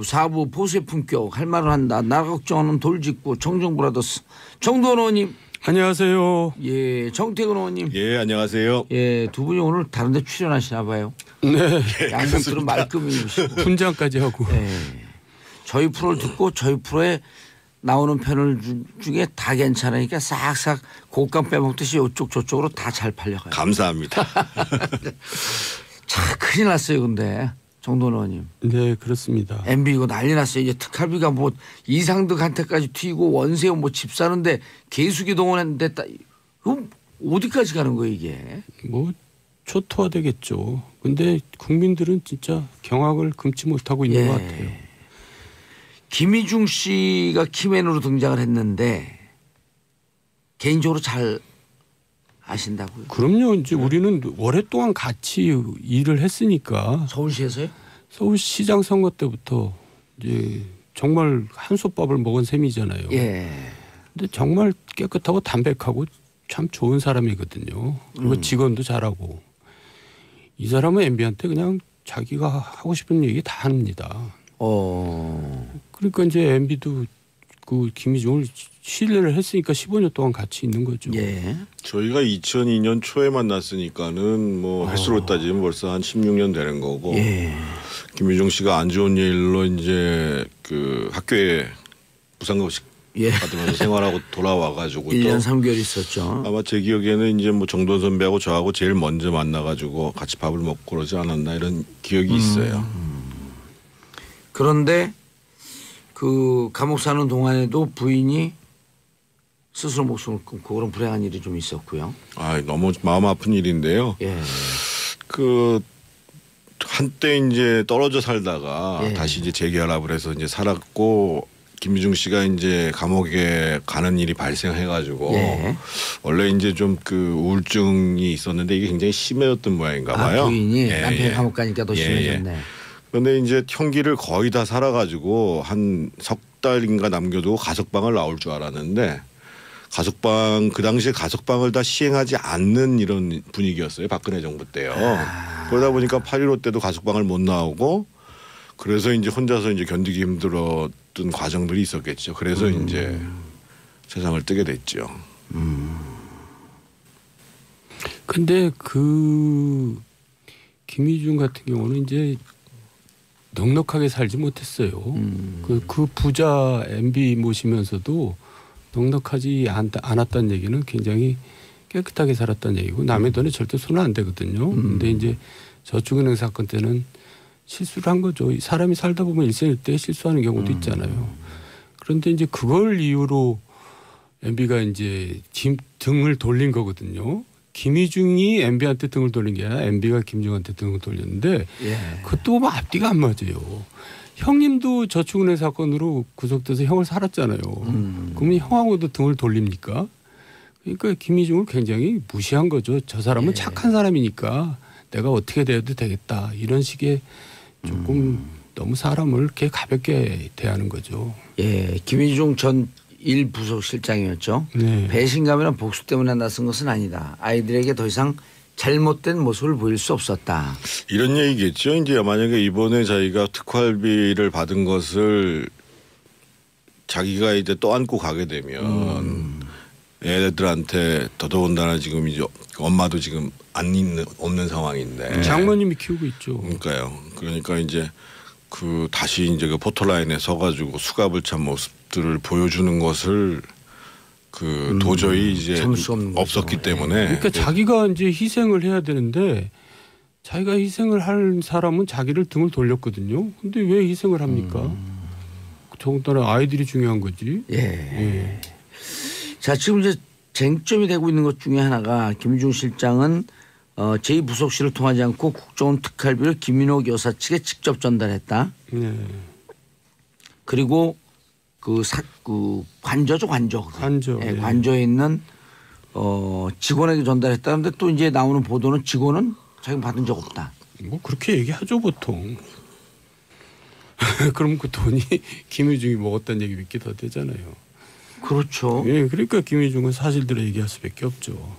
사부 보수의 품격 할 말을 한다. 나라 걱정하는 돌직구 청정브라더스 정도원 의원님. 안녕하세요. 예, 정태근 의원님. 예, 안녕하세요. 예, 두 분이 오늘 다른데 출연하시나 봐요. 네. 양복들은 말끔히 입으시고. 분장까지 하고. 예. 저희 프로를 듣고 저희 프로에 나오는 패널 중에 다 괜찮으니까 싹싹 곶감 빼먹듯이 이쪽 저쪽으로 다 잘 팔려가요. 감사합니다. 참 큰일 났어요, 근데 정도원 의원님. 네, 그렇습니다. MB 이거 난리 났어요. 이제 특활비가 뭐 이상득한테까지 튀고 원세훈 뭐 집 사는데 개수기 동원했는데 그럼 어디까지 가는 거예요 이게? 뭐 초토화되겠죠. 근데 국민들은 진짜 경악을 금치 못하고 있는 것 같아요. 김희중 씨가 키맨으로 등장을 했는데 개인적으로 잘 아신다고요? 그럼요. 이제 우리는 오랫동안 같이 일을 했으니까 서울시에서요? 서울시장 선거 때부터 이제 정말 한솥밥을 먹은 셈이잖아요. 예. 근데 정말 깨끗하고 담백하고 참 좋은 사람이거든요. 그리고 직원도 잘하고. 이 사람은 MB한테 그냥 자기가 하고 싶은 얘기 다 합니다. 그러니까 이제 MB도 그 김희중을 신뢰를 했으니까 15년 동안 같이 있는 거죠. 예. 저희가 2002년 초에 만났으니까는 뭐 횟수로 따지면 벌써 한 16년 되는 거고. 예. 김유중 씨가 안 좋은 일로 이제 그 학교에 부상급식 예. 받으면서 생활하고 돌아와가지고 1년 3개월 있었죠. 아마 제 기억에는 이제 뭐 정돈 선배하고 저하고 제일 먼저 만나가지고 같이 밥을 먹고 그러지 않았나 이런 기억이 있어요. 그런데 그 감옥 사는 동안에도 부인이 스스로 목숨을 끊고 그런 불행한 일이 좀 있었고요. 아, 너무 마음 아픈 일인데요. 예. 그 한때 이제 떨어져 살다가 예. 다시 이제 재결합을 해서 이제 살았고 김유중 씨가 이제 감옥에 가는 일이 발생해가지고 예. 원래 이제 좀 그 우울증이 있었는데 이게 굉장히 심해졌던 모양인가 봐요. 부인이 예, 남편이 예. 감옥 가니까 더 예, 심해졌네. 그런데 이제 형기를 거의 다 살아가지고 한 석 달인가 남겨두고 가석방을 나올 줄 알았는데 가석방 그 당시에 가석방을 다 시행하지 않는 이런 분위기였어요. 박근혜 정부 때요. 그러다 보니까 8.15 때도 가석방을 못 나오고 그래서 이제 혼자서 이제 견디기 힘들었던 과정들이 있었겠죠. 그래서 이제 세상을 뜨게 됐죠. 근데 그 김희중 같은 경우는 이제 넉넉하게 살지 못했어요. 그 부자 MB 모시면서도 넉넉하지 않았다는 얘기는 굉장히 깨끗하게 살았다는 얘기고 남의 돈에 절대 손은 안 대거든요. 근데 이제 저축은행 사건 때는 실수를 한 거죠. 사람이 살다 보면 일생일대 실수하는 경우도 있잖아요. 그런데 이제 그걸 이유로 MB가 이제 등을 돌린 거거든요. 김희중이 MB한테 등을 돌린 게 아니라 MB가 김희중한테 등을 돌렸는데 그것도 뭐 앞뒤가 안 맞아요. 형님도 저축은행 사건으로 구속돼서 형을 살았잖아요. 그러면 형하고도 등을 돌립니까? 그러니까 김희중을 굉장히 무시한 거죠. 저 사람은 착한 사람이니까 내가 어떻게 돼도 되겠다. 이런 식의 조금 너무 사람을 이렇게 가볍게 대하는 거죠. 예, 김희중 전 1부속실장이었죠. 네. 배신감이나 복수 때문에 나선 것은 아니다. 아이들에게 더 이상 잘못된 모습을 보일 수 없었다. 이런 얘기겠죠. 이제 만약에 이번에 자기가 특활비를 받은 것을 자기가 이제 떠안고 가게 되면 애들한테 더더군다나 지금 이제 엄마도 지금 없는 상황인데 장모님이 키우고 있죠. 그러니까요. 그러니까 이제 그 다시 이제 그 포토라인에 서가지고 수갑을 찬 모습들을 보여주는 것을 그 도저히 이제 없었기 때문에. 그러니까 자기가 이제 희생을 해야 되는데 자기가 희생을 할 사람은 자기를 등을 돌렸거든요. 근데 왜 희생을 합니까? 더군다나 아이들이 중요한 거지. 예. 자, 지금 이제 쟁점이 되고 있는 것 중에 하나가 김희중 실장은 제2부속실을 통하지 않고 국정원 특활비를 김민옥 여사 측에 직접 전달했다. 그리고 그 관저죠, 관저. 관저. 예, 관저에 있는 직원에게 전달했다는데 또 이제 나오는 보도는 직원은 자기가 받은 적 없다. 뭐 그렇게 얘기하죠 보통. 그럼 그 돈이 김희중이 먹었다는 얘기 믿기 더 되잖아요. 그렇죠. 예, 그러니까 김희중은 사실대로 얘기할 수밖에 없죠.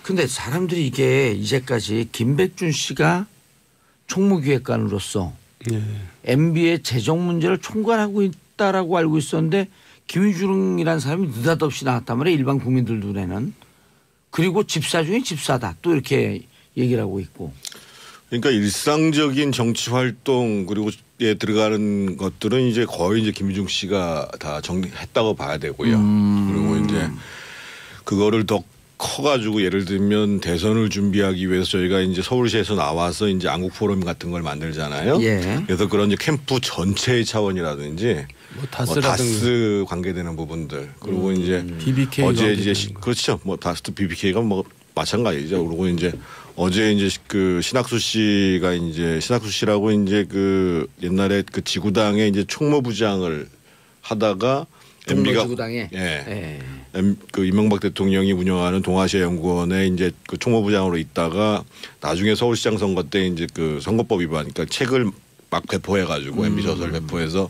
근데 사람들이 이게 이제까지 김백준 씨가 총무기획관으로서 예. MB의 재정 문제를 총괄하고 있다라고 알고 있었는데 김유중이라는 사람이 느닷없이 나왔단 말이에요. 일반 국민들 눈에는. 그리고 집사 중에 집사다. 또 이렇게 얘기를 하고 있고. 그러니까 일상적인 정치 활동 그리고 에 들어가는 것들은 이제 거의 이제 김유중 씨가 다 정리했다고 봐야 되고요. 그리고 이제 그거를 더 커가지고 예를 들면 대선을 준비하기 위해서 저희가 이제 서울시에서 나와서 이제 안국 포럼 같은 걸 만들잖아요. 예. 그래서 그런 이제 캠프 전체의 차원이라든지 뭐 다스 관계되는 부분들 그리고 이제 BBK 어제 이제 그렇죠. 뭐 다스 BBK가 뭐 마찬가지죠. 그리고 이제 어제 이제 그 신학수 씨라고 이제 그 옛날에 그 지구당의 이제 총무부장을 하다가 MB가 지구당에 예. 그 이명박 대통령이 운영하는 동아시아 연구원에 이제 그 총무부장으로 있다가 나중에 서울시장 선거 때 이제 그 선거법 위반 그러니까 책을 막 배포해 가지고 MB 저서를 배포해서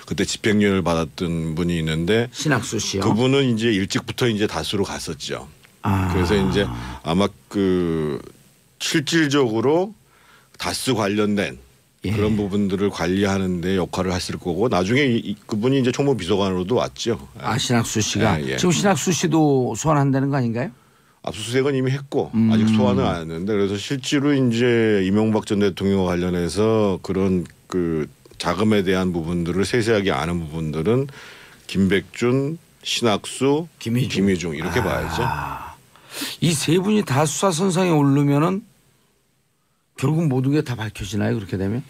그때 집행유예를 받았던 분이 있는데 신학수 씨요. 그분은 이제 일찍부터 이제 다수로 갔었죠. 아. 그래서 이제 아마 그 실질적으로 다스 관련된 예. 그런 부분들을 관리하는 데 역할을 했을 거고 나중에 그분이 이제 총무비서관으로도 왔죠. 아 신학수 씨가 예. 지금 신학수 씨도 소환한다는 거 아닌가요? 압수수색은 이미 했고 아직 소환은 안 했는데 그래서 실제로 이제 이명박 전 대통령과 관련해서 그런 그 자금에 대한 부분들을 세세하게 아는 부분들은 김백준, 신학수, 김희중 이렇게 봐야죠. 이 세 분이 다 수사 선상에 오르면은 결국 모든 게 다 밝혀지나요? 그렇게 되면?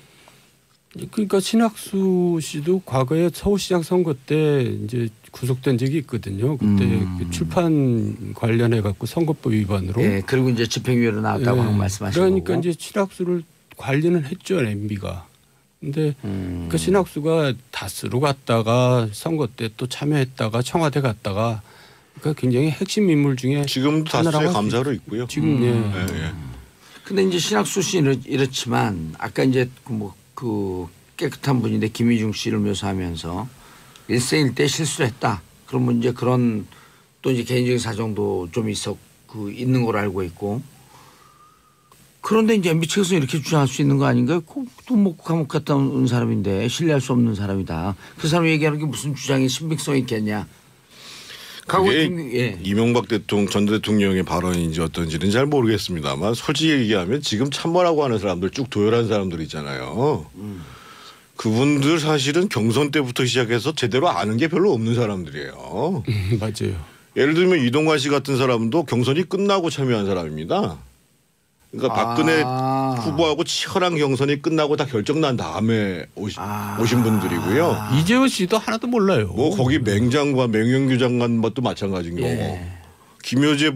그러니까 신학수 씨도 과거에 서울시장 선거 때 이제 구속된 적이 있거든요. 그때 그 출판 관련해 갖고 선거법 위반으로. 예. 그리고 이제 집행유예로 나왔다고 하는 말씀하신 그러니까 거고. 이제 신학수를 관리는 했죠 MB가. 근데 그 신학수가 다스로 갔다가 선거 때 또 참여했다가 청와대 갔다가 그러니까 굉장히 핵심 인물 중에 지금도 다수의 감사로 있고요. 지금 예. 근데 이제 신학수 씨는 이렇지만 아까 이제 그 깨끗한 분인데 김희중 씨를 묘사하면서 일생일대 실수를 했다. 그러면 이제 그런 또 이제 개인적인 사정도 좀 있는 걸로 알고 있고. 그런데 이제 MB 측에서 이렇게 주장할 수 있는 거 아닌가요? 또 뭐 감옥 갔다 온 사람인데 신뢰할 수 없는 사람이다. 그 사람이 얘기하는 게 무슨 주장이 신빙성이 있겠냐. 그게 이명박 전 대통령의 발언인지 어떤지는 잘 모르겠습니다만 솔직히 얘기하면 지금 참모라고 하는 사람들 쭉 도열한 사람들 있잖아요. 그분들 사실은 경선 때부터 시작해서 제대로 아는 게 별로 없는 사람들이에요. 맞아요. 예를 들면 이동관 씨 같은 사람도 경선이 끝나고 참여한 사람입니다. 그러니까 박근혜 후보하고 치열한 경선이 끝나고 다 결정난 다음에 오신 분들이고요. 이재호 씨도 하나도 몰라요. 뭐 거기 맹장관, 맹영규 장관 것도 마찬가지인 거고. 김효재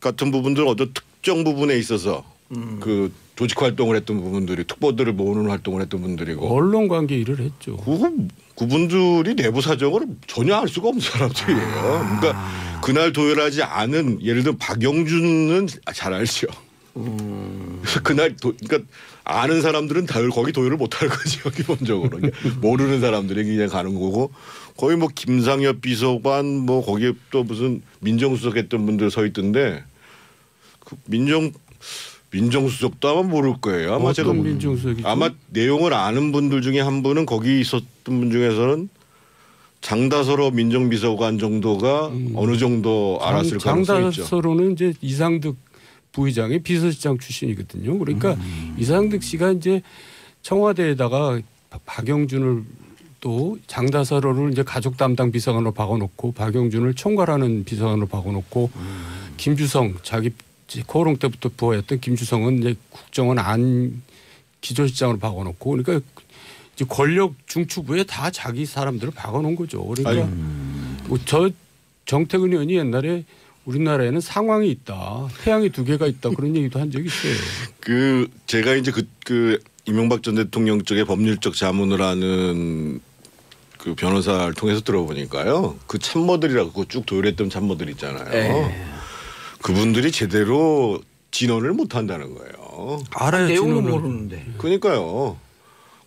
같은 부분들은 어떤 특정 부분에 있어서 그 조직 활동을 했던 부분들이 특보들을 모으는 활동을 했던 분들이고. 언론 관계 일을 했죠. 그분들이 내부 사정을 전혀 알 수가 없는 사람들이에요. 그러니까 그날 도열하지 않은 예를 들어 박영준은 잘 알죠. 그래서 그날 그러니까 아는 사람들은 다 거기 도열을 못할 거죠 기본적으로. 모르는 사람들이 그냥 가는 거고 거의 뭐 김상엽 비서관 뭐 거기에 또 무슨 민정수석했던 분들 서 있던데 그 민정수석도 아마 모를 거예요. 아마 제가 민정수석이죠? 아마 내용을 아는 분들 중에 한 분은 거기 있었던 분 중에서는 장다서로 민정비서관 정도가 어느 정도 알았을 가능성이 있죠. 장다서로는 이제 이상득 부의장의 비서실장 출신이거든요. 그러니까 이상득 씨가 이제 청와대에다가 박영준을 또 장다서로를 이제 가족 담당 비서관으로 박아놓고 박영준을 총괄하는 비서관으로 박아놓고 김주성 자기 코오롱 때부터 부하였던 김주성은 이제 국정원 안 기조실장으로 박아놓고 그러니까 이제 권력 중추부에 다 자기 사람들을 박아놓은 거죠. 그러니까 뭐 저 정태근 의원이 옛날에 우리나라에는 상황이 있다. 태양이 두 개가 있다. 그런 얘기도 한 적이 있어요. 그 제가 이제 그 이명박 전 대통령 쪽에 법률적 자문을 하는 그 변호사를 통해서 들어보니까요. 그 참모들이라고 쭉 도열했던 참모들 있잖아요. 그분들이 제대로 진언을 못 한다는 거예요. 알아요. 내용은 모르는데. 그러니까요.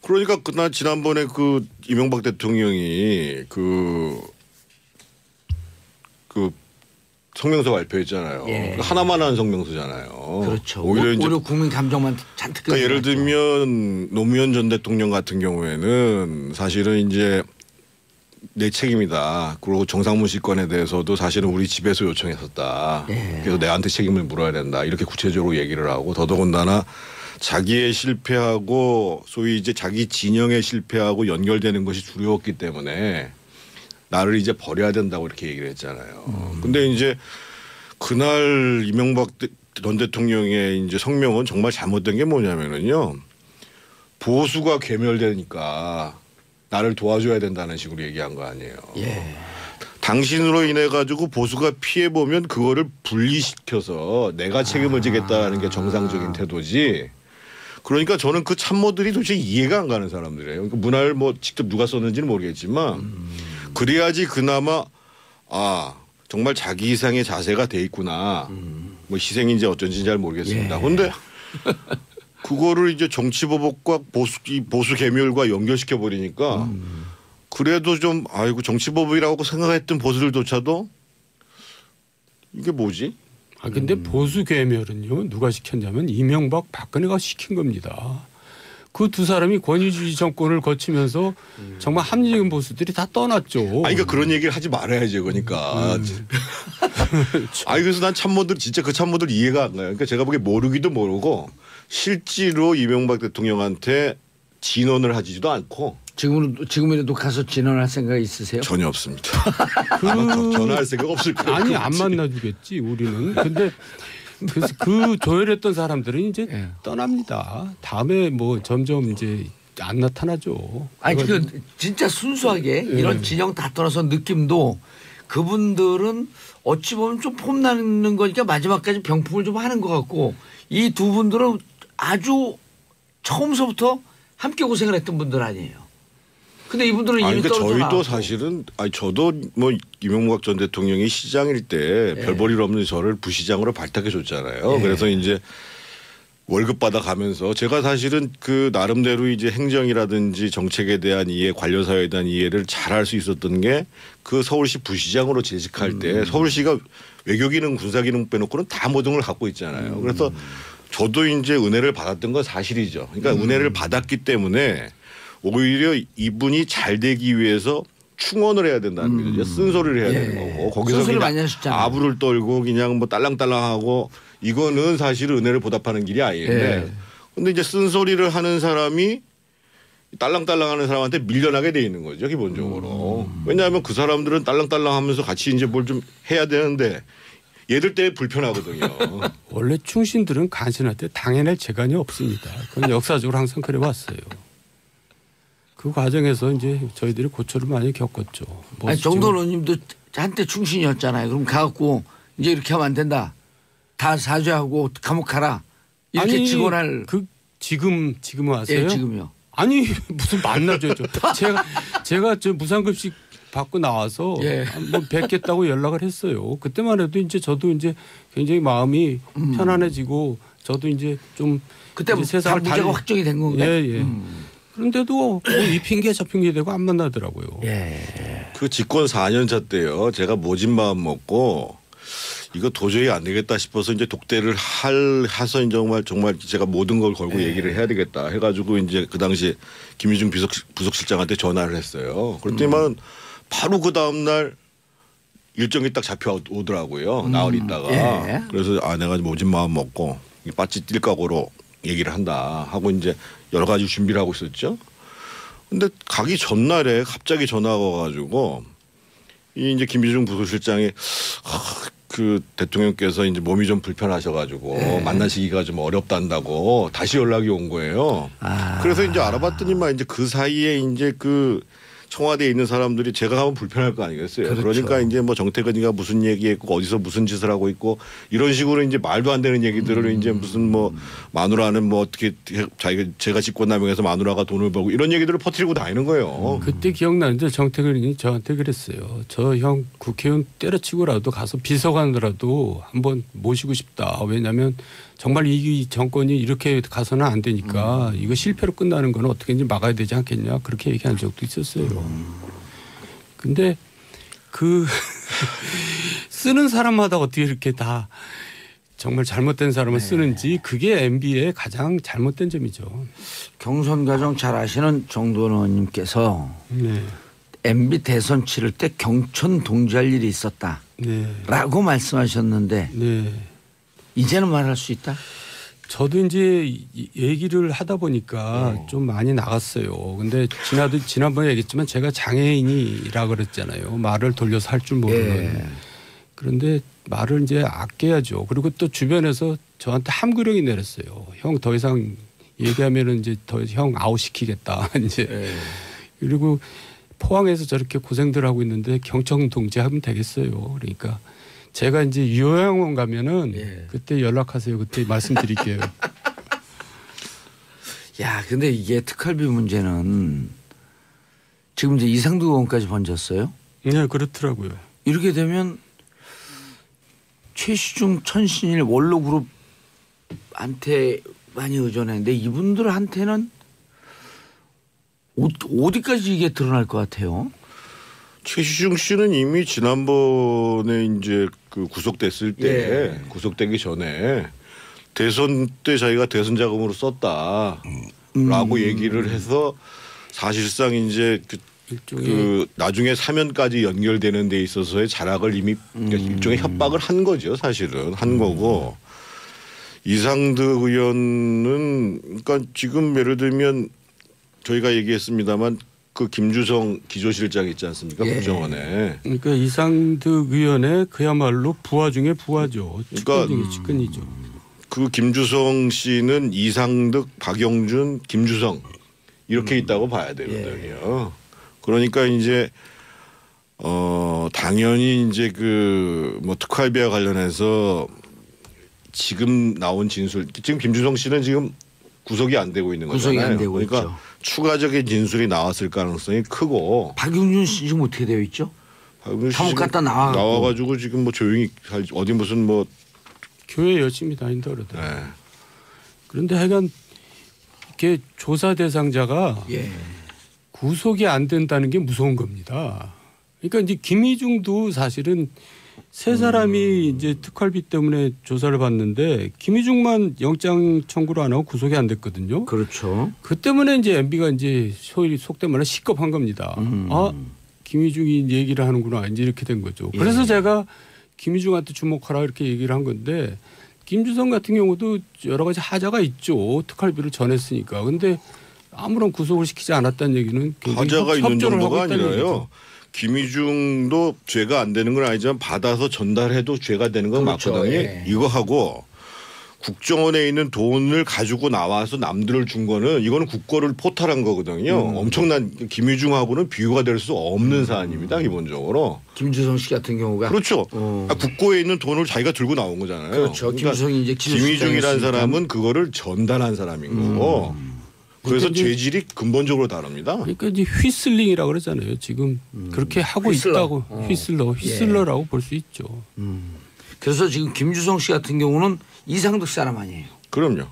그러니까 그날 지난번에 그 이명박 대통령이 그 성명서 발표했잖아요. 예. 하나만 한 성명서잖아요. 그렇죠. 오히려 이제 국민 감정만 잔뜩. 그러니까 예를 들면 노무현 전 대통령 같은 경우에는 사실은 이제 내 책임이다. 그리고 정상문 씨 건에 대해서도 사실은 우리 집에서 요청했었다. 예. 그래서 내한테 책임을 물어야 된다. 이렇게 구체적으로 얘기를 하고 더더군다나 자기의 실패하고 소위 이제 자기 진영의 실패하고 연결되는 것이 두려웠기 때문에 나를 이제 버려야 된다고 이렇게 얘기를 했잖아요. 근데 이제 그날 이명박 전 대통령의 이제 성명은 정말 잘못된 게 뭐냐면은요. 보수가 괴멸되니까 나를 도와줘야 된다는 식으로 얘기한 거 아니에요. 예. 당신으로 인해 가지고 보수가 피해 보면 그거를 분리시켜서 내가 책임을 지겠다는 게 정상적인 태도지. 그러니까 저는 그 참모들이 도대체 이해가 안 가는 사람들이에요. 그러니까 문화를 뭐 직접 누가 썼는지는 모르겠지만 그래야지 그나마 아 정말 자기 이상의 자세가 돼 있구나. 뭐 희생인지 어쩐지 잘 모르겠습니다. 그런데 그거를 이제 정치보복과 보수 계멸과 연결시켜 버리니까 그래도 좀 아이고 정치보복이라고 생각했던 보수들조차도 이게 뭐지? 아 근데 보수 괴멸은요 누가 시켰냐면 이명박 박근혜가 시킨 겁니다. 그 두 사람이 권위주의 정권을 거치면서 정말 합리적인 보수들이 다 떠났죠. 아니 그러니까 그런 얘기를 하지 말아야지 그러니까. 아니 그래서 난 참모들 진짜 그 참모들 이해가 안 가요. 그러니까 제가 보기에 모르기도 모르고 실제로 이명박 대통령한테 진언을 하지도 않고 지금이라도 가서 진언할 생각 있으세요? 전혀 없습니다. 아마 전화할 생각 없을 거예요. 아니 안 만나주겠지 우리는. 근데 그래서 그 조율했던 사람들은 이제 떠납니다. 다음에 뭐 점점 이제 안 나타나죠. 아니 그 진짜 순수하게 이런 진영 다 떠나서 느낌도 그분들은 어찌 보면 좀 폼나는 거니까 마지막까지 병풍을 좀 하는 것 같고 이 두 분들은 아주 처음서부터 함께 고생을 했던 분들 아니에요. 근데 이분들은 아니 이미 그러니까 떨어져 저희도 나왔고. 사실은 아니 저도 뭐 이명박 전 대통령이 시장일 때 별 볼 일 없는 저를 부시장으로 발탁해 줬잖아요. 그래서 이제 월급 받아가면서 제가 사실은 그 나름대로 이제 행정이라든지 정책에 대한 이해, 관련 사회에 대한 이해를 잘할 수 있었던 게 그 서울시 부시장으로 재직할 때 서울시가 외교기능, 군사기능 빼놓고는 다 모든 걸 갖고 있잖아요. 그래서 저도 이제 은혜를 받았던 건 사실이죠. 그러니까 은혜를 받았기 때문에 오히려 이분이 잘 되기 위해서 충원을 해야 된다는 거죠. 쓴소리를 해야 되는 거고 거기서 쓴소리 그냥 많이 하셨잖아요. 아부를 떨고 그냥 뭐 딸랑딸랑하고 이거는 사실은 은혜를 보답하는 길이 아닌데 근데 이제 쓴소리를 하는 사람이 딸랑딸랑하는 사람한테 밀려나게 돼 있는 거죠 기본적으로. 왜냐하면 그 사람들은 딸랑딸랑하면서 같이 이제 뭘 좀 해야 되는데 얘들 때문에 불편하거든요. 원래 충신들은 간신할 때 당해낼 재간이 없습니다. 그건 역사적으로 항상 그래 왔어요. 그 과정에서 이제 저희들이 고초를 많이 겪었죠. 아니 정돈 의원님도 한때 충신이었잖아요. 그럼 가갖고 이제 이렇게 하면 안 된다. 다 사죄하고 감옥 가라. 이렇게 아니, 직원할. 지금 와서요? 예, 지금요. 아니 무슨 만나줘요. 제가 저 무상급식 받고 나와서 한번 뵙겠다고 연락을 했어요. 그때만 해도 이제 저도 이제 굉장히 마음이 편안해지고 저도 이제 좀 그때 이제 세상을 문제가 확정이 된 건가요? 예. 그런데도 뭐 이 핑계 저 핑계 대고 안 만나더라고요. 그 집권 4년차 때요. 제가 모진 마음 먹고 이거 도저히 안 되겠다 싶어서 이제 독대를 해서 정말 제가 모든 걸 걸고 얘기를 해야 되겠다 해가지고 이제 그 당시 김유중 부속실장한테 전화를 했어요. 그랬더니만 바로 그 다음 날 일정이 딱 잡혀오더라고요. 나흘 있다가. 그래서 내가 모진 마음 먹고 빠찌 뛸 각오로 얘기를 한다 하고 이제 여러 가지 준비를 하고 있었죠. 근데 가기 전날에 갑자기 전화가 와가지고 이 이제 김유중 부속실장이 그 대통령께서 이제 몸이 좀 불편하셔가지고 만나시기가 좀 어렵단다고 다시 연락이 온 거예요. 그래서 이제 알아봤더니만 이제 그 사이에 이제 그 청와대에 있는 사람들이 제가 가면 불편할 거 아니겠어요. 그렇죠. 그러니까 이제 뭐 정태근이가 무슨 얘기했고 어디서 무슨 짓을 하고 있고 이런 식으로 이제 말도 안 되는 얘기들을 이제 무슨 뭐 마누라는 뭐 어떻게 제가 직권남용해서 마누라가 돈을 벌고 이런 얘기들을 퍼뜨리고 다니는 거예요. 그때 기억나는데 정태근이 저한테 그랬어요. 저 형 국회의원 때려치고라도 가서 비서관으로라도 한번 모시고 싶다. 왜냐하면 정말 이 정권이 이렇게 가서는 안 되니까 이거 실패로 끝나는 건 어떻게든지 막아야 되지 않겠냐 그렇게 얘기한 적도 있었어요. 근데 그 쓰는 사람마다 어떻게 이렇게 다 정말 잘못된 사람을 쓰는지 그게 MB의 가장 잘못된 점이죠. 경선 과정 잘 아시는 정도원 의원님께서 네. MB 대선 치를 때 경천 동지할 일이 있었다라고 네. 말씀하셨는데 네. 이제는 말할 수 있다? 저도 이제 얘기를 하다 보니까 좀 많이 나갔어요. 근데 지난번에 얘기했지만 제가 장애인이라 그랬잖아요. 말을 돌려서 할 줄 모르는. 그런데 말을 이제 아껴야죠. 그리고 또 주변에서 저한테 함구령이 내렸어요. 형 더 이상 얘기하면은 이제 더 형 아웃시키겠다. 이제. 그리고 포항에서 저렇게 고생들 하고 있는데 경청 동지 하면 되겠어요. 그러니까 제가 이제 요양원 가면은 그때 연락하세요. 그때 말씀드릴게요. 야, 근데 이게 특활비 문제는 지금 이제 이상두 의원까지 번졌어요. 네, 그렇더라고요. 이렇게 되면 최시중, 천신일, 원로그룹한테 많이 의존했는데 이분들한테는 어디까지 이게 드러날 것 같아요? 최시중 씨는 이미 지난번에 이제 그 구속됐을 때 구속되기 전에 대선 때 자기가 대선 자금으로 썼다라고 얘기를 해서 사실상 이제 그 나중에 사면까지 연결되는 데 있어서의 자락을 이미 일종의 협박을 한 거죠. 사실은 한 거고 이상득 의원은 그러니까 지금 예를 들면 저희가 얘기했습니다만 그 김주성 기조실장 있지 않습니까? 국정원에. 그러니까 이상득 의원의 그야말로 부하 중에 부하죠. 그러니까 측근 중에 측근이죠. 그 김주성 씨는 이상득, 박영준, 김주성 이렇게 있다고 봐야 되거든요. 그러니까 이제 당연히 이제 그 뭐 특활비와 관련해서 지금 나온 진술 지금 김주성 씨는 지금 구속이 안 되고 있는 거잖아요. 구속이 안 되고 그러니까 있죠. 추가적인 진술이 나왔을 가능성이 크고. 박용준 씨 지금 어떻게 되어 있죠? 감옥 갔다 나와가지고 지금 뭐 조용히 어디 무슨 뭐 교회 열심히 다닌다 그러더라고요. 네. 그런데 하여간 이렇게 조사 대상자가 구속이 안 된다는 게 무서운 겁니다. 그러니까 이제 김희중도 사실은 세 사람이 이제 특활비 때문에 조사를 받는데 김희중만 영장 청구를 안 하고 구속이 안 됐거든요. 그렇죠. 그 때문에 이제 MB가 이제 소위 속된 말로 시겁한 겁니다. 아, 김희중이 얘기를 하는구나. 이제 이렇게 된 거죠. 그래서 제가 김희중한테 주목하라 이렇게 얘기를 한 건데 김주성 같은 경우도 여러 가지 하자가 있죠. 특활비를 전했으니까. 근데 아무런 구속을 시키지 않았다는 얘기는 하자가 있는 정도가 아니라요. 얘기죠. 김희중도 죄가 안 되는 건 아니지만 받아서 전달해도 죄가 되는 건 그렇죠. 맞거든요. 이거 하고 국정원에 있는 돈을 가지고 나와서 남들을 준 거는 이거는 국고를 포탈한 거거든요. 엄청난 김희중하고는 비교가 될 수 없는 사안입니다. 기본적으로. 김주성 씨 같은 경우가 그렇죠. 국고에 있는 돈을 자기가 들고 나온 거잖아요. 그렇죠. 그러니까 김주성이 이제 김희중이라는 사람은 그거를 전달한 사람인 거고. 그래서 그러니까 죄질이 근본적으로 다릅니다. 그러니까 이제 휘슬링이라고 그러잖아요. 지금 그렇게 하고 있다고 휘슬러라고 볼 수 있죠. 그래서 지금 김주성 씨 같은 경우는 이상득 사람 아니에요. 그럼요.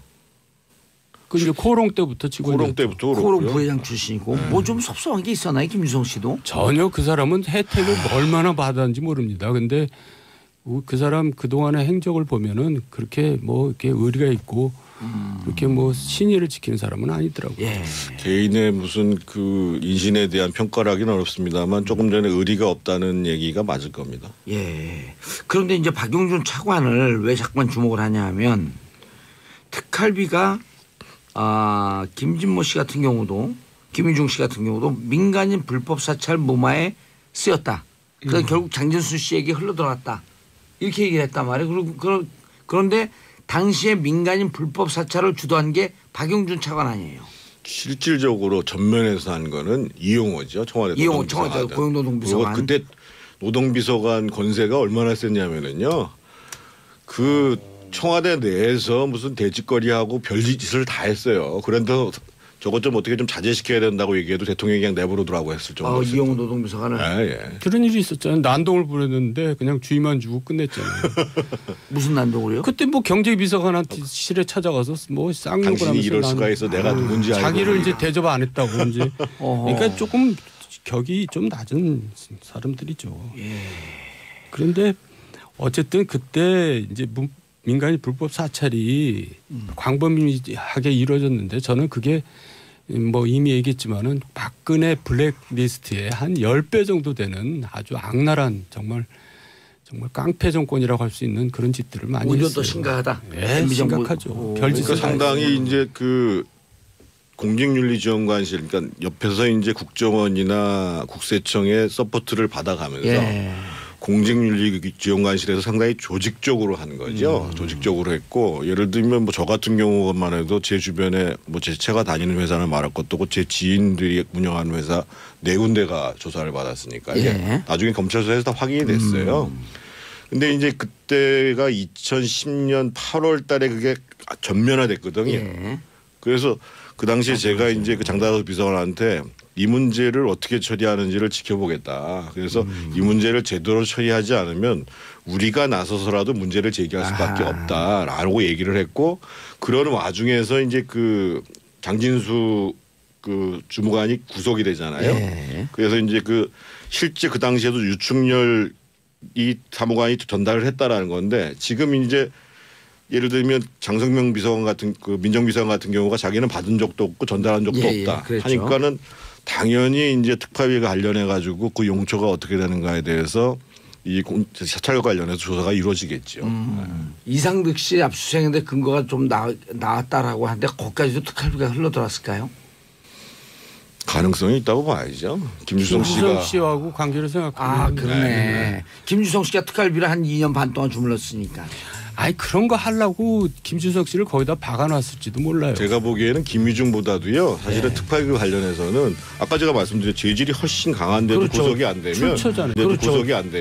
그 이제 코롱 때부터 치고 코롱 때부터 코롱 그렇고요. 부회장 출신이고 뭐 좀 섭섭한 게 있었나요, 김주성 씨도? 전혀 그 사람은 혜택을 얼마나 받았는지 모릅니다. 근데 그 사람 그 동안의 행적을 보면은 그렇게 뭐 이렇게 의리가 있고 그렇게 뭐 신의를 지키는 사람은 아니더라고요. 개인의 무슨 그 인신에 대한 평가를 하기는 어렵습니다만 조금 전에 의리가 없다는 얘기가 맞을 겁니다. 그런데 이제 박용준 차관을 왜 자꾸만 주목을 하냐 하면 특활비가 김진모 씨 같은 경우도 김희중 씨 같은 경우도 민간인 불법 사찰 무마에 쓰였다. 그래서 결국 장진수 씨에게 흘러들어갔다. 이렇게 얘기를 했단 말이에요. 그런데 당시에 민간인 불법 사찰을 주도한 게 박용준 차관 아니에요. 실질적으로 전면에서 한 거는 이용호죠. 청와대 이용호 청와대 고용노동비서관. 그때 노동비서관 권세가 얼마나 셌냐면은요. 그 청와대 내에서 무슨 대짓거리하고 별짓을 다 했어요. 그런데 저것 좀 어떻게 좀 자제시켜야 된다고 얘기해도 대통령이 그냥 내버려두라고 했을 정도로. 이용호 노동비서관을. 그런 일이 있었잖아요. 난동을 부렸는데 그냥 주의만 주고 끝냈잖아요. 무슨 난동을요? 그때 뭐 경제비서관한테 실에 찾아가서 뭐 쌍욕을 하면서 당신이 이럴 수가 있어. 내가 누군지 알고. 자기를 이제 대접 안 했다고 이제. 그러니까 조금 격이 좀 낮은 사람들이죠. 그런데 어쨌든 그때 이제 민간인 불법 사찰이 광범위하게 이루어졌는데 저는 그게 뭐 이미 얘기했지만은 박근혜 블랙리스트의 한 10배 정도 되는 아주 악랄한 정말 깡패 정권이라고 할 수 있는 그런 짓들을 많이 오히려 했어요. 더 심각하다. 네, 심각하죠. 별짓을 그러니까 상당히 이제 그 공직윤리지원관실 그러니까 옆에서 이제 국정원이나 국세청의 서포트를 받아가면서 예. 공직윤리지원관실에서 상당히 조직적으로 한 거죠. 조직적으로 했고 예를 들면 뭐 저 같은 경우만 해도 제 주변에 뭐 제 채가 다니는 회사를 말할 것도 없고 제 지인들이 운영하는 회사 4군데가 조사를 받았으니까요. 예. 나중에 검찰서에서 다 확인이 됐어요. 근데 이제 그때가 2010년 8월 달에 그게 전면화됐거든요. 예. 그래서 그 당시에 제가 이제 그 장다섯 비서관한테 이 문제를 어떻게 처리하는지를 지켜보겠다. 그래서 이 문제를 제대로 처리하지 않으면 우리가 나서서라도 문제를 제기할 수밖에 없다라고 얘기를 했고 그런 와중에서 이제 그 장진수 그 주무관이 구속이 되잖아요. 예. 그래서 이제 그 실제 그 당시에도 유충렬 이 사무관이 전달을 했다라는 건데 지금 이제 예를 들면 장성명 비서관 같은 그 민정비서관 같은 경우가 자기는 받은 적도 없고 전달한 적도 예, 없다 그랬죠. 하니까는 당연히 이제 특파위가 관련해 가지고 그 용처가 어떻게 되는가에 대해서 이 사찰과 관련해서 조사가 이루어지겠죠. 이상득 씨 압수수색인데 근거가 좀 나왔다라고 하는데 거기까지도 특활비가 흘러들었을까요? 가능성이 있다고 봐야죠. 김주성 김주성 씨가 씨하고 관계를 생각하면 아 그러네. 김주성 씨가 특활비를 한 2년 반 동안 주물렀으니까. 아니 그런 거 하려고 김주성 씨를 거기다 박아놨을지도 몰라요. 제가 보기에는 김희중보다도요. 사실은 네. 특파위 관련해서는 아까 제가 말씀드린 죄질이 훨씬 강한데도 그렇죠. 구속이 안 되면 출처잖아요. 그래도 그렇죠. 구속이 안 돼.